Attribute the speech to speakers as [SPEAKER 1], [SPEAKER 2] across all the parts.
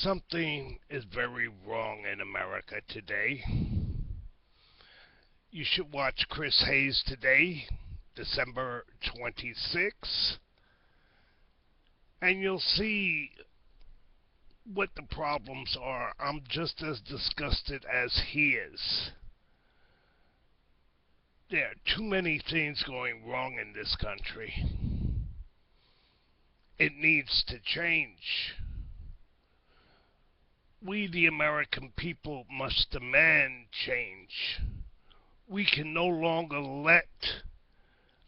[SPEAKER 1] Something is very wrong in America today. You should watch Chris Hayes today, December 26th, and you'll see what the problems are. I'm just as disgusted as he is. There are too many things going wrong in this country. It needs to change. We, the American people, must demand change. We can no longer let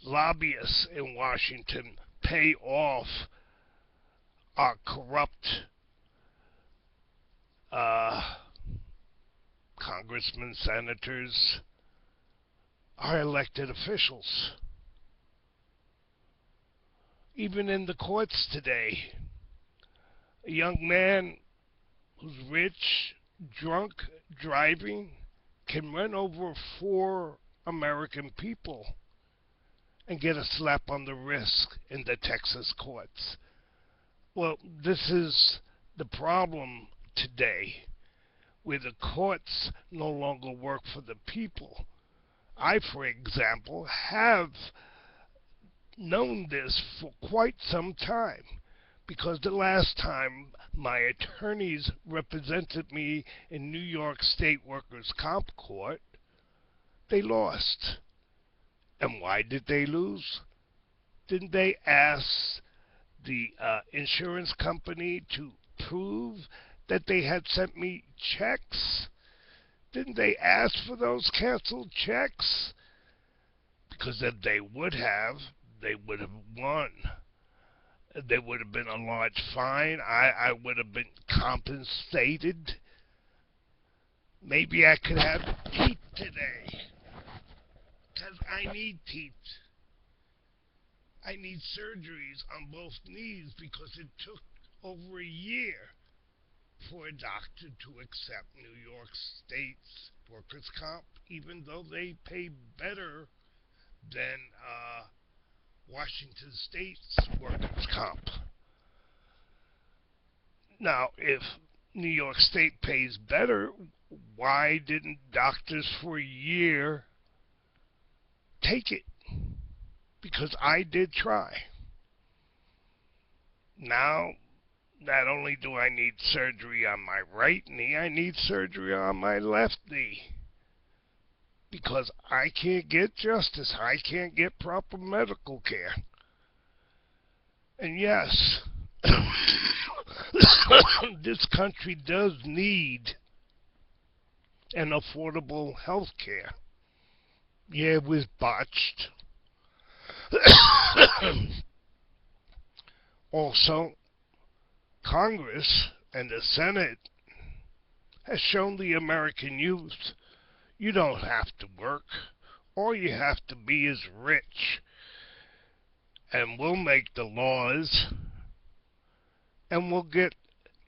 [SPEAKER 1] lobbyists in Washington pay off our corrupt congressmen, senators, our elected officials. Even in the courts today, a young man who's rich, drunk, driving, can run over 4 American people and get a slap on the wrist in the Texas courts. Well, this is the problem today, where the courts no longer work for the people. I, for example, have known this for quite some time, because the last time my attorneys represented me in New York State Workers' Comp Court, they lost. And why did they lose? Didn't they ask the insurance company to prove that they had sent me checks? Didn't they ask for those canceled checks? Because if they would have won. There would have been a large fine. I would have been compensated. Maybe I could have teeth today, because I need teeth. I need surgeries on both knees because it took over a year for a doctor to accept New York State's workers' comp, even though they pay better than Washington State's workers' comp. Now, if New York State pays better, why didn't doctors for a year take it? Because I did try. Now, not only do I need surgery on my right knee, I need surgery on my left knee. Because I can't get justice. I can't get proper medical care. And yes, this country does need an affordable health care. Yeah, it was botched. Also, Congress and the Senate has shown the American youth you don't have to work. All you have to be is rich. And we'll make the laws, and we'll get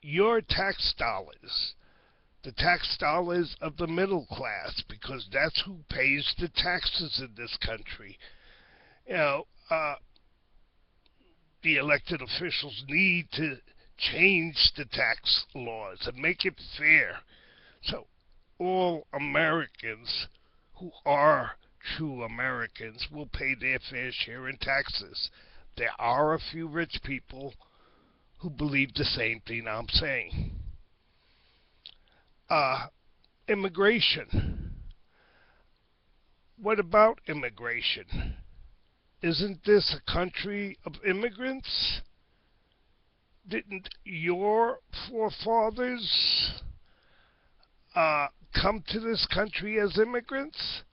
[SPEAKER 1] your tax dollars, the tax dollars of the middle class, because that's who pays the taxes in this country. You know, the elected officials need to change the tax laws and make it fair, so all Americans who are true Americans will pay their fair share in taxes. There are a few rich people who believe the same thing I'm saying. Immigration. What about immigration? Isn't this a country of immigrants? Didn't your forefathers come to this country as immigrants?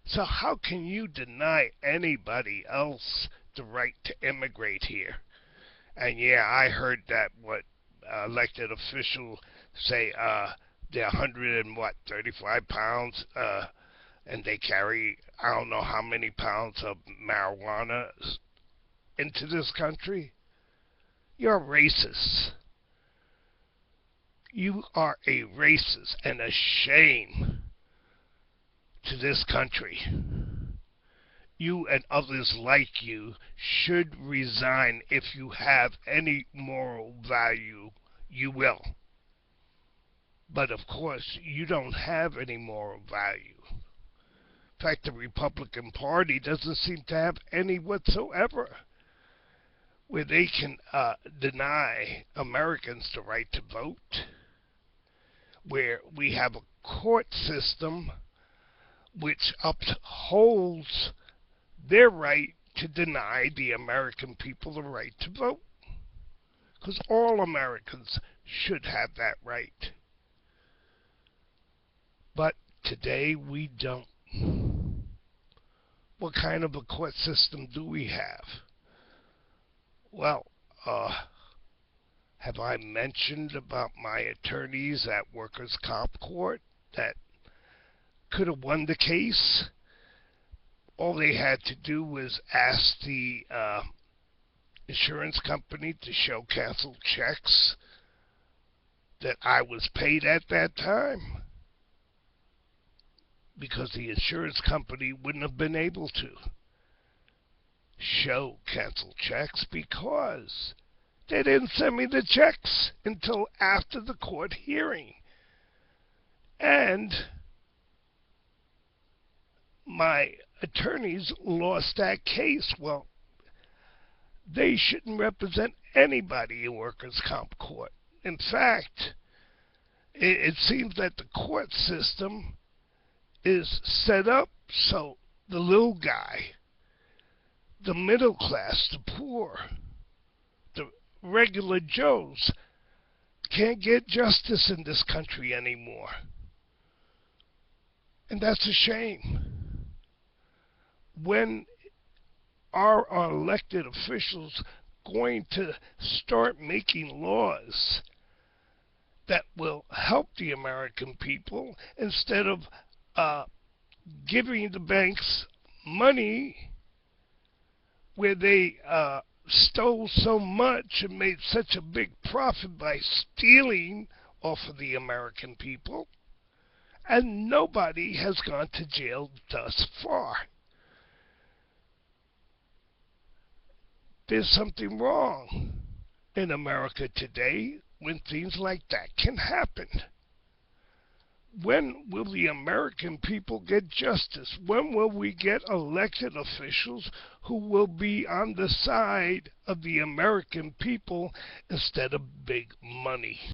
[SPEAKER 1] So how can you deny anybody else the right to immigrate here? And yeah, I heard that what elected official say they're 135 pounds and they carry I don't know how many pounds of marijuana into this country. You're racist. You are a racist and a shame to this country. You and others like you should resign. If you have any moral value, you will. But of course, you don't have any moral value. In fact, the Republican Party doesn't seem to have any whatsoever, where they can deny Americans the right to vote, where we have a court system which upholds their right to deny the American people the right to vote. Because all Americans should have that right. But today we don't. What kind of a court system do we have? Well, have I mentioned about my attorneys at Workers' Comp Court that could have won the case? All they had to do was ask the insurance company to show canceled checks that I was paid at that time, because the insurance company wouldn't have been able to show canceled checks because they didn't send me the checks until after the court hearing. And my attorneys lost that case. Well, they shouldn't represent anybody in workers' comp court. In fact, it seems that the court system is set up so the little guy, the middle class, the poor, the regular Joes can't get justice in this country anymore. And that's a shame. When are our elected officials going to start making laws that will help the American people instead of giving the banks money where they stole so much and made such a big profit by stealing off of the American people, and nobody has gone to jail thus far? There's something wrong in America today when things like that can happen. When will the American people get justice? When will we get elected officials who will be on the side of the American people instead of big money?